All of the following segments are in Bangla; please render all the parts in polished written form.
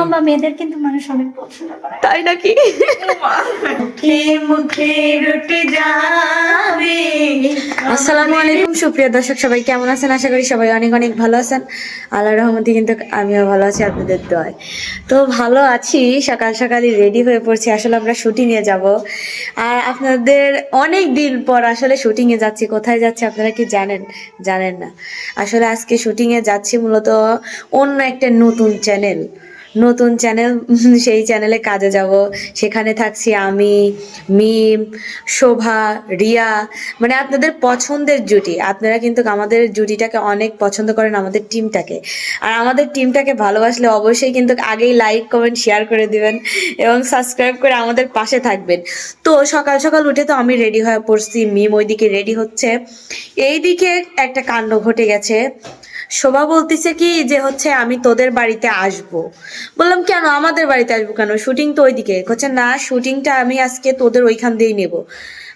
লম্বা মেয়েদের কিন্তু মানুষ অনেক পছন্দ করে। তাই নাকি? আসসালামু আলাইকুম সুপ্রিয় দর্শক, সবাই কেমন আছেন? আশা করি সবাই অনেক অনেক ভালো আছেন। আল্লাহর রহমতে কিন্তু আমিও ভালো আছি আপনাদের দোয়ায়। তো ভালো আছি, সকাল সকালই রেডি হয়ে পড়ছি। আসলে আমরা শুটিংয়ে যাব, আর আপনাদের অনেক দিন পর আসলে শুটিংয়ে যাচ্ছি। কোথায় যাচ্ছি আপনারা কি জানেন? জানেন না। আসলে আজকে শুটিংয়ে যাচ্ছি মূলত অন্য একটা নতুন চ্যানেল সেই চ্যানেলে কাজে যাব। সেখানে থাকছি আমি, মিম, শোভা, রিয়া, মানে আপনাদের পছন্দের জুটি। আপনারা কিন্তু আমাদের জুটিটাকে অনেক পছন্দ করেন, আমাদের টিমটাকে। আর আমাদের টিমটাকে ভালোবাসলে অবশ্যই কিন্তু আগেই লাইক কমেন্ট শেয়ার করে দিবেন এবং সাবস্ক্রাইব করে আমাদের পাশে থাকবেন। তো সকাল সকাল উঠে তো আমি রেডি হয়ে পড়ছি, মিম ওইদিকে রেডি হচ্ছে। এইদিকে একটা কাণ্ড ঘটে গেছে। শোভা বলতেছে কি যে হচ্ছে আমি তোদের বাড়িতে আসবো। বললাম কেন আমাদের বাড়িতে আসবো কেন, শুটিং তো ওইদিকে। হচ্ছে না, শুটিংটা আমি আজকে তোদের ওইখান দিয়েই নেব।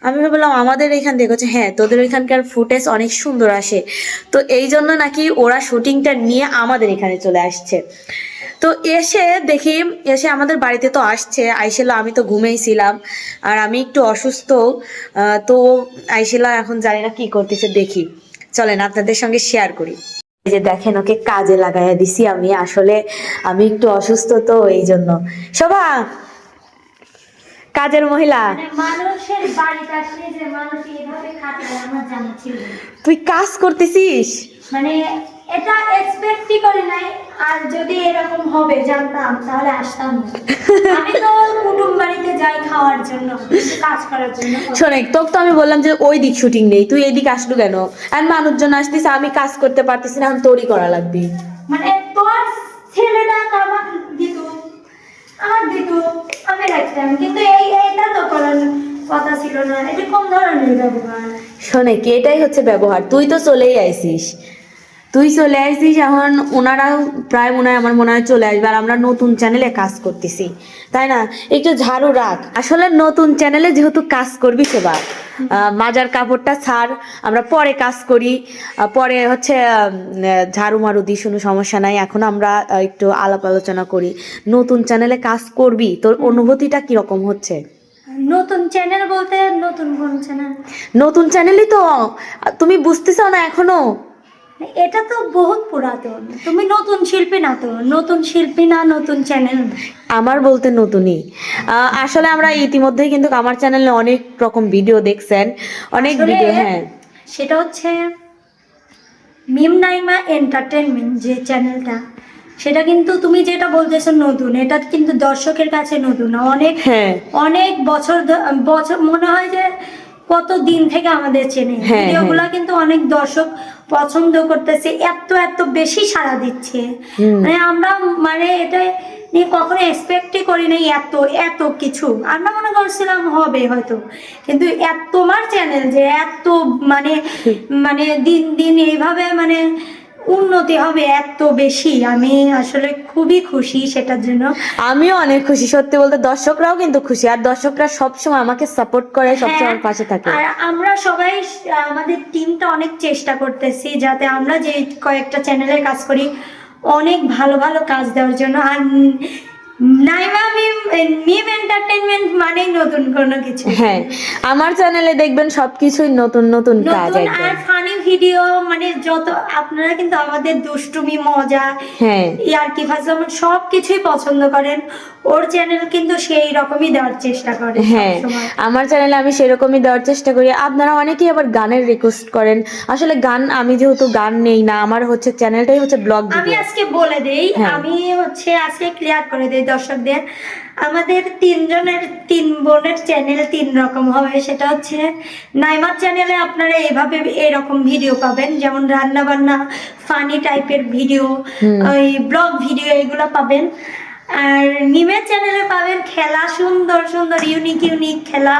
আমি ভাবলাম আমাদের এইখান দিয়ে? হচ্ছে হ্যাঁ, তোদের ওইখানকার ফুটেজ অনেক সুন্দর আসে, তো এই জন্য নাকি ওরা শুটিংটা নিয়ে আমাদের এখানে চলে আসছে। তো এসে আমাদের বাড়িতে তো আসছে, আইসেলা আমি তো ঘুমিয়েছিলাম আর আমি একটু অসুস্থ। তো আইসেলা এখন জানি না কি করতেছে, দেখি চলেন আপনাদের সঙ্গে শেয়ার করি। এই যে দেখেন, ওকে কাজে লাগাইয়া দিছি আমি। আসলে আমি একটু অসুস্থ, তো এই জন্য। শোভা কাজের মহিলা, মানে মানুষের বাড়িতে আসলে যে মানুষ এইভাবে খাটে আমার জানা ছিল না। তুই কাজ করতেছিস? মানে এটা এক্সপেক্টই করি নাই। আর যদি এরকম হবে জানতাম তাহলে আসতাম না। আমি তো কুটুম বাড়িতে যাই খাওয়ার জন্য, কাজ করার জন্য। শোনে, তোকে তো আমি বললাম যে ওই দিক শুটিং নেই, তুই এইদিকে আসলু কেন? আর মানুষজন আসতিস, আমি কাজ করতে পারতেছি না, এখন তোরই করা লাগবে। মানে তোর ছেলেটা আমার দিত, আমি রাখতাম, কিন্তু এইটা তো করার কথা ছিল না। এটা কোন ধরনের ব্যবহার? শোনে কি, এটাই হচ্ছে ব্যবহার। তুই তো চলেই আইছিস, এখন ওনারাও প্রায় মনে হয়, আমার মনে হয় চলে আসবে। আর আমরা নতুন চ্যানেলে কাজ করতেছি, তাই না? একটু ঝাড়ু রাখ। আসলে নতুন চ্যানেলে যেহেতু কাজ করবি সবার, মাজার কাপড়টা ছাড়, আমরা পরে কাজ করি। পরে হচ্ছে ঝাড়ু মারু দিই, কোনো সমস্যা নাই। এখন আমরা একটু আলাপ আলোচনা করি। নতুন চ্যানেলে কাজ করবি, তোর অনুভূতিটা কিরকম হচ্ছে? নতুন চ্যানেল বলতে নতুন কোন চ্যানেল? নতুন চ্যানেলই তো, তুমি বুঝতেছ না এখনো? এটা তো বহুত পুরাতন। তুমি নতুন শিল্পী না তো, নতুন শিল্পী না নতুন চ্যানেল। আমার বলতে নতুনই। আসলে আমরা ইতিমধ্যেই কিন্তু আমার চ্যানেলে অনেক রকম ভিডিও দেখছেন, অনেক আসলে ভিডিও। হ্যাঁ, সেটা হচ্ছে মিম নাইমা এন্টারটেনমেন্ট যে চ্যানেলটা, সেটা কিন্তু তুমি যেটা বলতেছো নতুন, এটা কিন্তু দর্শকের কাছে নতুন না। হ্যাঁ, অনেক বছর বছর মনে হয় যে কত দিন থেকে আমাদের চেনে। হ্যাঁ, ভিডিওগুলো কিন্তু অনেক দর্শক পছন্দ করতেছে, এত এত বেশি সাড়া দিচ্ছে। মানে আমরা মানে এটা নিয়ে কখনো এক্সপেক্টই করি নাই এত এত কিছু। আমরা মনে করছিলাম হবে হয়তো, কিন্তু তোমার চ্যানেল যে এত মানে মানে দিন দিন এইভাবে মানে উন্নতি হবে এত বেশি, আমি আসলে খুবই খুশি সেটার জন্য। আমিও অনেক খুশি, সত্যি বলতে। দর্শকরাও কিন্তু খুশি, আর দর্শকরা সবসময় আমাকে সাপোর্ট করে, সবসময় আমার পাশে থাকে। আর আমরা সবাই আমাদের টিমটা অনেক চেষ্টা করতেছি যাতে আমরা যে কয়েকটা চ্যানেলে কাজ করি অনেক ভালো ভালো কাজ দেওয়ার জন্য। আর নাইমা মিম এন্টারটেইনমেন্ট মানেই নতুন কোনো কিছু। হ্যাঁ, আমার চ্যানেলে দেখবেন সবকিছুই নতুন নতুন কাজ নতুন একদম। আর ফানি ভিডিও, মানে যত আপনারা কিন্তু আমাদের দুষ্টুমি মজা, হ্যাঁ, ইয়ার্কি ফাজলাম সব কিছুই পছন্দ করেন। ওর চ্যানেল কিন্তু সেই রকমই দেওয়ার চেষ্টা করে হ্যাঁ, সবসময়। আমার চ্যানেলে আমি সেরকমই দেওয়ার চেষ্টা করি। আপনারা অনেকেই আবার গানের রিকোয়েস্ট করেন। আসলে গান, আমি যেহেতু গান নেই না, আমার হচ্ছে চ্যানেলটাই হচ্ছে ব্লগ আমি ভিডিও। আজকে বলে দেই, আমি হচ্ছে আজকে ক্লিয়ার করে দেই দর্শকদের, আমাদের তিনজনের তিন বোনের চ্যানেল তিন রকম হবে। সেটা হচ্ছে নাইমার চ্যানেলে আপনারা এভাবে এরকম ভিডিও পাবেন, যেমন রান্না বান্না, ফানি টাইপের ভিডিও, ওই ব্লগ ভিডিও, এগুলো পাবেন। আর মিমের চ্যানেলে পাবেন খেলা, সুন্দর সুন্দর ইউনিক ইউনিক খেলা,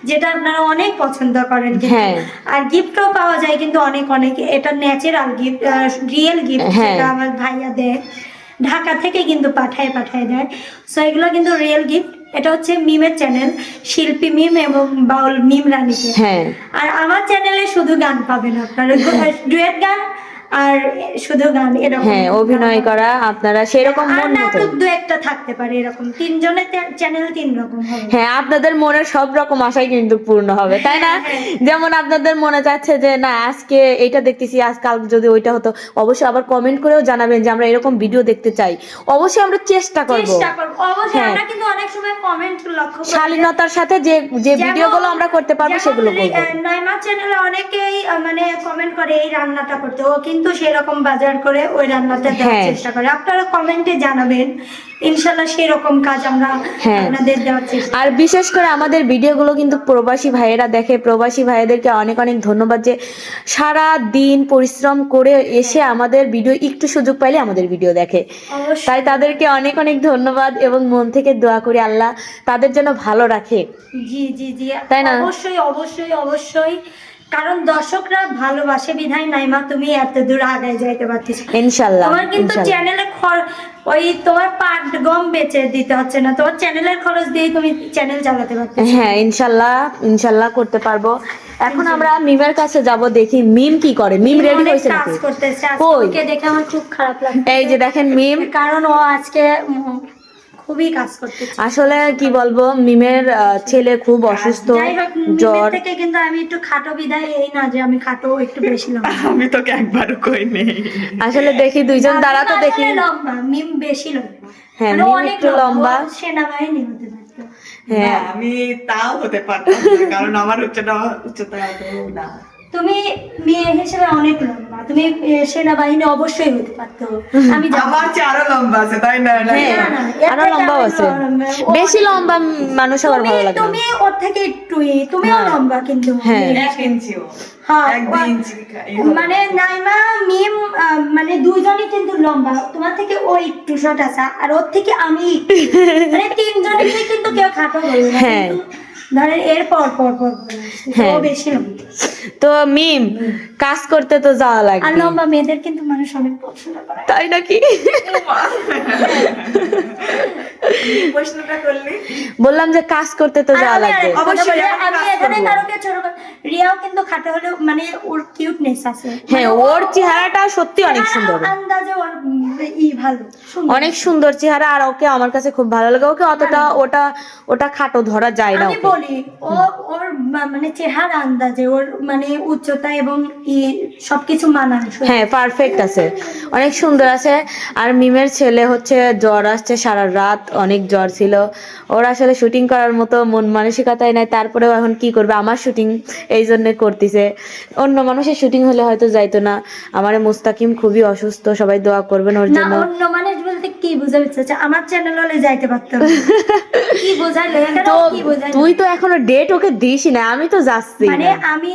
যেটা আপনারা অনেক পছন্দ করেন কিন্তু। আর গিফটও পাওয়া যায় কিন্তু অনেক অনেক, এটা ন্যাচারাল গিফট, রিয়েল গিফট, যেটা আমার ভাইয়া দেয় ঢাকা থেকে, কিন্তু পাঠায় দেয়। সো এগুলো কিন্তু রিয়েল গিফট। এটা হচ্ছে মিমের চ্যানেল, শিল্পী মিম এবং বাউল মিম রানীতে। আর আমার চ্যানেলে শুধু গান পাবেন আপনারা, ডুয়েট গান আর শুধু গান এরকম হ্যাঁ অভিনয় করা আপনারা সেরকম আর মন মতো নাটক দু একটা থাকতে পারে এরকম তিনজনের চ্যানেল তিন রকম হবে। হ্যাঁ আপনাদের মনের সব রকম আশাই কিন্তু পূর্ণ হবে তাই না? যেমন আপনাদের মনে যাচ্ছে যে না আজকে এটা দেখতেছি আজকাল যদি ওইটা হতো, অবশ্যই আবার কমেন্ট করেও জানাবেন যে আমরা এরকম ভিডিও দেখতে চাই, অবশ্যই আমরা চেষ্টা করব। অবশ্যই হ্যাঁ। আমরা কিন্তু অনেক সময় কমেন্ট লক্ষ্য করি শালীনতার সাথে যে যে ভিডিওগুলো আমরা করতে পারবো সেগুলো করব। নাইমা চ্যানেলে অনেকেই মানে কমেন্ট করে এই রান্নাটা করতে, ও কিন্তু সেরকম বাজার করে ওই রান্নাটা দেওয়ার হ্যাঁ। চেষ্টা করে। আপনারা কমেন্টে জানাবেন, ইনশাল্লাহ সেরকম কাজ আমরা হ্যাঁ। আপনাদের দেওয়ার চেষ্টা। আর বিশেষ করে আমাদের ভিডিওগুলো কিন্তু প্রবাসী ভাইয়েরা দেখে, প্রবাসী ভাইদেরকে অনেক অনেক ধন্যবাদ যে সারা দিন পরিশ্রম করে এসে আমাদের ভিডিও একটু সুযোগ পাইলে আমাদের ভিডিও দেখে। অবশ্যই। তাই তাদেরকে অনেক অনেক ধন্যবাদ এবং মন থেকে দোয়া করি আল্লাহ তাদের জন্য ভালো রাখে। জি জি জি তাই না? অবশ্যই অবশ্যই অবশ্যই, কারণ দর্শকরা ভালোবাসে বিধায় নাইমা তুমি এত দূর আগায় যাইতে পারতেছ। ইনশাল্লাহ তোমার কিন্তু ইনশাল্লাহ। চ্যানেলে ওই তোমার পাট গম বেচে দিতে হচ্ছে না, তোমার চ্যানেলের খরচ দিয়ে তুমি চ্যানেল চালাতে পারতেছ। হ্যাঁ ইনশাল্লাহ ইনশাল্লাহ করতে পারবো। এখন আমরা মিমের কাছে যাব, দেখি মিম কি করে। মিম রেডি অনেক হয়েছে কাজ নাকি? করতেছে কই? আজকে দেখে আমার খুব খারাপ লাগছে। এই যে দেখেন মিম, কারণ ও আজকে খুবই কাজ করতেছে। আসলে কি বলবো মিমের ছেলে খুব অসুস্থ, যাই হোক, জ্বর। মিমের থেকে কিন্তু আমি একটু খাটো বিদায় এই না যে আমি খাটো, একটু বেশি লম্বা। আমি তোকে একবারও কই নেই। আসলে দেখি দুইজন দাঁড়াতে দেখি। আসলে লম্বা, মিম বেশি লম্বা। হ্যাঁ, মানে মিম অনেক একটু লম্বা। ও সেনাবাহিনী হতে পারতো। হ্যাঁ না, আমি তাও হতে পারতাম না, কারণ আমার উচ্চতা এত না। তুমি মেয়ে হিসেবে অনেক লম্বা, তুমি সেনাবাহিনী অবশ্যই হতে পারতো। আমি জানি। আমার চেয়ে আরো লম্বা আছে, তাই না? হ্যাঁ না, না, এর আরো থেকে লম্বাও আমি আছে। লম্বা। বেশি লম্বা মানুষ আবার ভালো লাগে না। তুমি ওর থেকে একটুই, তুমিও হ্যাঁ। লম্বা কিন্তু। হ্যাঁ। 1 ইঞ্চিও, হ্যাঁ, 1-2 ইঞ্চি মানে নাইমা মিম মানে দুইজনই কিন্তু লম্বা, তোমার থেকে ও একটু শর্ট আছে আর ওর থেকে আমি একটু। মানে তিনজনই কিন্তু কেউ খাটো বলবে না, হ্যাঁ। কিন্তু ধরেন এর পর পর পর পর আসছে। তো হ্যাঁ। ও বেশি লম্বা। তো মিম কাজ করতে তো যাওয়া আর লাগবে, লম্বা মেয়েদের কিন্তু মানুষ অনেক পছন্দ করে। তাই নাকি? প্রশ্নটা করলি। বললাম যে কাজ করতে তো আর যাওয়া আমি লাগবে। আরেকটা কথা অবশ্যই বলি, আমি আমি কাজ এখানে করবো। কারোকে ছোট করে, রিয়াও কিন্তু খাটো হলেও মানে ওর কিউটনেস আছে। হ্যাঁ মানে ওর চেহারাটা সত্যি অনেক সুন্দর, আন্দাজে ওর ভালো সুন্দর। অনেক সুন্দর চেহারা। আর ওকে আমার কাছে খুব ভালো লাগে। ওকে অতটা ওটা খাটো ধরা যায় না আমি ওকে। বলি ওর মানে চেহারা আন্দাজে ওর মানে উচ্চতা এবং সবকিছু মানানসই। হ্যাঁ পারফেক্ট আছে, অনেক সুন্দর আছে। আর মিমের ছেলে হচ্ছে জ্বর আসছে সারা রাত, অনেক জ্বর ছিল ওর। আসলে শুটিং করার মতো মন মানসিকতাই নাই, তারপরেও এখন কি করবে, আমার শুটিং এই জন্য করতেছে। অন্য মানুষের শুটিং হলে হয়তো যাইতো না। আমার মুস্তাকিম খুবই অসুস্থ, সবাই দোয়া করবেন ওর না, জন্য। অন্য মানুষ বলতে কি বোঝাতে চাচ্ছে? আমার চ্যানেল হলে যাইতে পারতাম। কি বোঝাইলে এখানে? তো কি বোঝাইলে? তুই তো এখনো ডেট ওকে দিসই না, আমি তো যাচ্ছি মানে না। আমি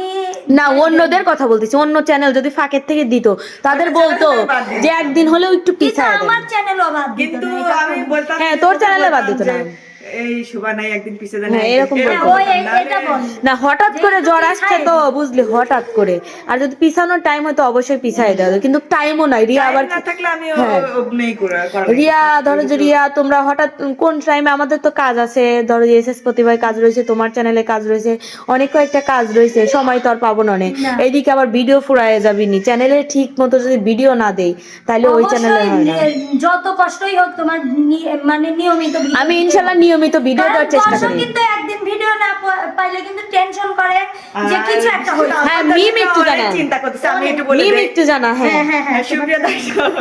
না অন্যদের কথা বলতেছি, অন্য চ্যানেল যদি ফাঁকের থেকে দিত তাদের ওটা বলতো চ্যানেলে বাদ দিয়ে যে একদিন হলেও একটু কিন্তু পিছায় দেন। আমার চ্যানেলও বাদ দিত কিন্তু না, এটা আমি কোন- বলতাম, হ্যাঁ, তোর চ্যানেলে বাদ দিত না। এই শুভা নাই একদিন পিছে দেন, হ্যাঁ, এরকম হ্যাঁ, বলতো। ওই এটা বল। না হঠাৎ করে যেহেতু জ্বর আসছে তো পিছায় বুঝলি, হঠাৎ করে। আর যদি পিছানোর টাইম হতো অবশ্যই পিছাই দেওয়া যেত, কিন্তু টাইমও নাই। রিয়া আবার না থাকলে আমি হ্যাঁ। অভিনয় করা। রিয়া ধরো যে রিয়া তোমরা হঠাৎ কোন টাইমে, আমাদের তো কাজ আছে, ধরো যে এসএস প্রতিভায় কাজ রয়েছে, তোমার চ্যানেলে কাজ রয়েছে, অনেক কয়েকটা কাজ রয়েছে, সময় তো আর পাবো না। না। এইদিকে আবার ভিডিও ফুরায় যাবি নি, চ্যানেলে ঠিক মতো যদি ভিডিও না দেই তাহলে ওই চ্যানেলে হয় না। অবশ্যই যত কষ্টই হোক তোমার মানে নিয়মিত ভিডিও আমি দিতে ইনশাল্লাহ হবে। নিয়মিত ভিডিও কারণ দেওয়ার চেষ্টা দর্শক করি। কিন্তু একদিন ভিডিও না পাইলে কিন্তু টেনশন করে যে কিছু একটা হলো। হ্যাঁ, মিম একটু জানা। চিন্তা করতেছে, আমি একটু বলে মিম দেই। একটু জানা। হ্যাঁ হ্যাঁ হ্যাঁ হ্যাঁ, সুপ্রিয় দর্শক,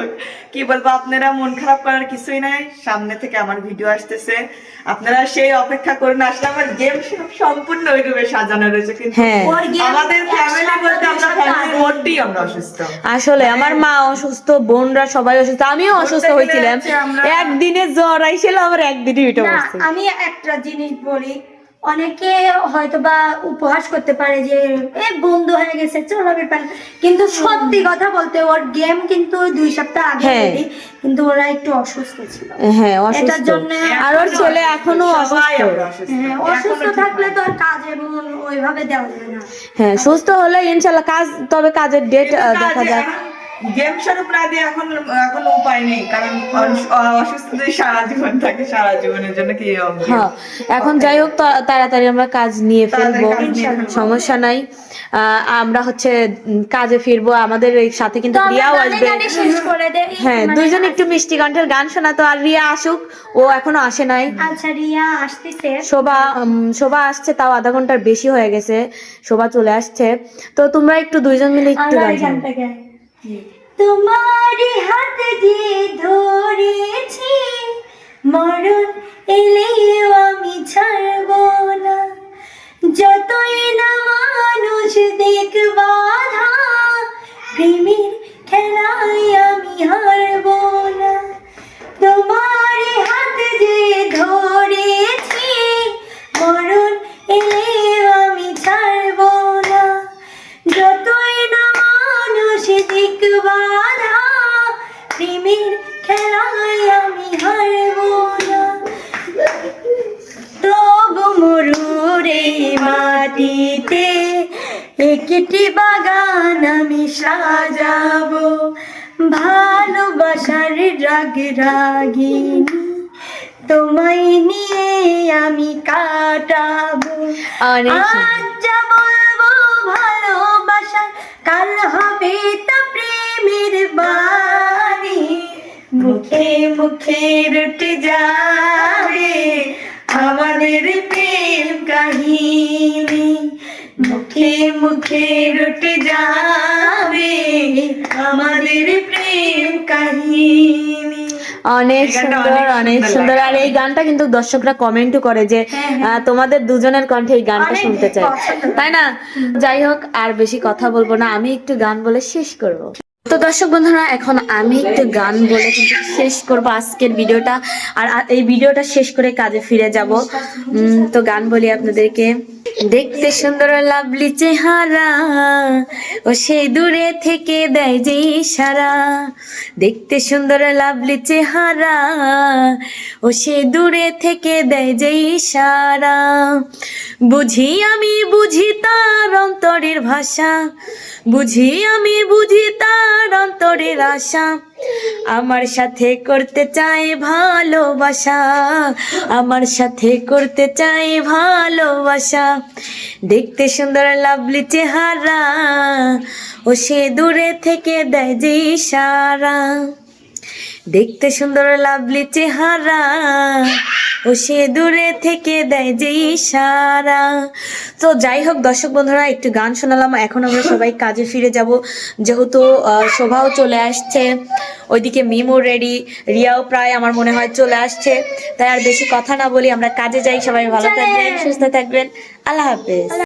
কি বলবো, আপনারা মন খারাপ করার কিছুই নাই। সামনে থেকে আমার ভিডিও আসতেছে, আপনারা সেই অপেক্ষা করুন। আসলে আমার গেম সম্পূর্ণ ওইভাবে সাজানো রয়েছে, কিন্তু হ্যাঁ। ওর game আমাদের এক ফ্যামিলি সপ্তাহ, বলতে দুই আমরা সপ্তাহ ফ্যামিলির আগে। মধ্যেই আমরা অসুস্থ। আসলে আমার মা অসুস্থ, বোনরা সবাই অসুস্থ, আমিও অসুস্থ বলতে গেলে হয়েছিলাম। হচ্ছে আমরা- একদিনে জ্বর আইছিল, আমার একদিনই উঠে না, পড়ছে। আমি একটা জিনিস বলি, অনেকে হয়তো বা উপহাস করতে পারে যে এ বন্ধু হয়ে গেছে চলো ব্যাপার, কিন্তু সত্যি কথা বলতে ওর গেম কিন্তু 2 সপ্তাহ আগে হ্যাঁ। ready, কিন্তু ওরা একটু অসুস্থ ছিল। হ্যাঁ এটার অসুস্থ। জন্য আর ওর ছেলে এখনো সবাই অসুস্থ। আমরা অসুস্থ। হ্যাঁ, অসুস্থ এখনো ঠিক থাকলে হয়নি। তো আর কাজ এবং ওইভাবে দেওয়া যাবে না। হ্যাঁ সুস্থ হলে ইনশাল্লাহ কাজ, তবে কাজের ডেট কিন্তু দেখা কাজে যাক। এখন গেম স্বরূপ না দিয়ে এখন এখন উপায় নেই, কারণ অসুস্থতায় সারা জীবন থাকে, সারা জীবনের জন্য কি হ্যাঁ এখন যাই হোক তাড়াতাড়ি আমরা কাজ নিয়ে ফেলবো, সমস্যা নাই। আমরা হচ্ছে কাজে ফিরবো, আমাদের এই সাথে কিন্তু তো আমরা রিয়াও গানে আসবে। গানে শেষ করে দেই। হ্যাঁ মানে দুইজন একটু মিষ্টি কণ্ঠের গান শোনাতো, আর রিয়া আসুক, ও এখনো আসে নাই। আচ্ছা রিয়া আসতেছে। শোভা আসছে, তাও আধা ঘন্টার বেশি হয়ে গেছে, শোভা চলে আসছে। তো তোমরা একটু দুইজন মিলে একটু আমরা গান এই শোনাও। গানটা গাই। তোমারই হাত দিয়ে ধরেছি, মরণ এলেও আমি ছাড়ব না, যতই না মানুষ দেখ বাধা, প্রেমের খেলায় আমি হারব না। তোমারই হাত দিয়ে ধরেছি, মরণ এলেও আমি ছাড়ব না, যতই না মানুষ দিক বাধা, প্রেমের খেলায় আমি হারব না। তবু মরুরে মাটিতে একটি বাগান আমি সাজাবো, ভালোবাসার রাগ রাগিনী তোমায় নিয়ে আমি কাটাবো। অনেক সুন্দর। আজ যা বলবো ভালোবাসা, কাল হবে তা প্রেমের বাণী, মুখে মুখে রটে যাবে আমাদের প্রেম কাহিনী, মুখে মুখে রটে যাবে আমাদের প্রেম কাহিনী। অনেক এই গানটা সুন্দর, অনেক সুন্দর। লাগে। আর এই গানটা কিন্তু দর্শকরা কমেন্টও করে যে তোমাদের দুজনের কণ্ঠে এই গানটা অনেক শুনতে চাই, পছন্দ করে। তাই না? যাই হোক আর বেশি কথা বলবো না, আমি একটু গান বলে শেষ করব। তো দর্শক বন্ধুরা এখন আমি একটু গান বলে কিন্তু শেষ করব আজকের ভিডিওটা, আর এই ভিডিওটা শেষ করে কাজে ফিরে যাব। তো গান বলি আপনাদেরকে। দেখতে সুন্দর লাভলি চেহারা, ও সেই দূরে থেকে দেয় যে ইশারা, দেখতে সুন্দর লাভলি চেহারা, ও সেই দূরে থেকে দেয় যে ইশারা, বুঝি আমি বুঝি তার অন্তরের ভাষা, বুঝি আমি বুঝি তার অন্তরের আশা, আমার সাথে করতে চাই ভালোবাসা, আমার সাথে করতে চাই ভালোবাসা, দেখতে সুন্দর লাভলি চেহারা, ও সে দূরে থেকে দেয় যে ইশারা, দেখতে সুন্দর লাভলি চেহারা, ও সে দূরে থেকে দেয় যে ইশারা। তো যাই হোক দর্শক বন্ধুরা একটু গান শোনালাম, এখন আমরা সবাই কাজে ফিরে যাব, যেহেতু শোভাও চলে আসছে, ওইদিকে মিমও রেডি, রিয়াও প্রায় আমার মনে হয় চলে আসছে, তাই আর বেশি কথা না বলি আমরা কাজে যাই। সবাই ভালো থাকবেন, সুস্থ থাকবেন, আল্লাহ হাফেজ।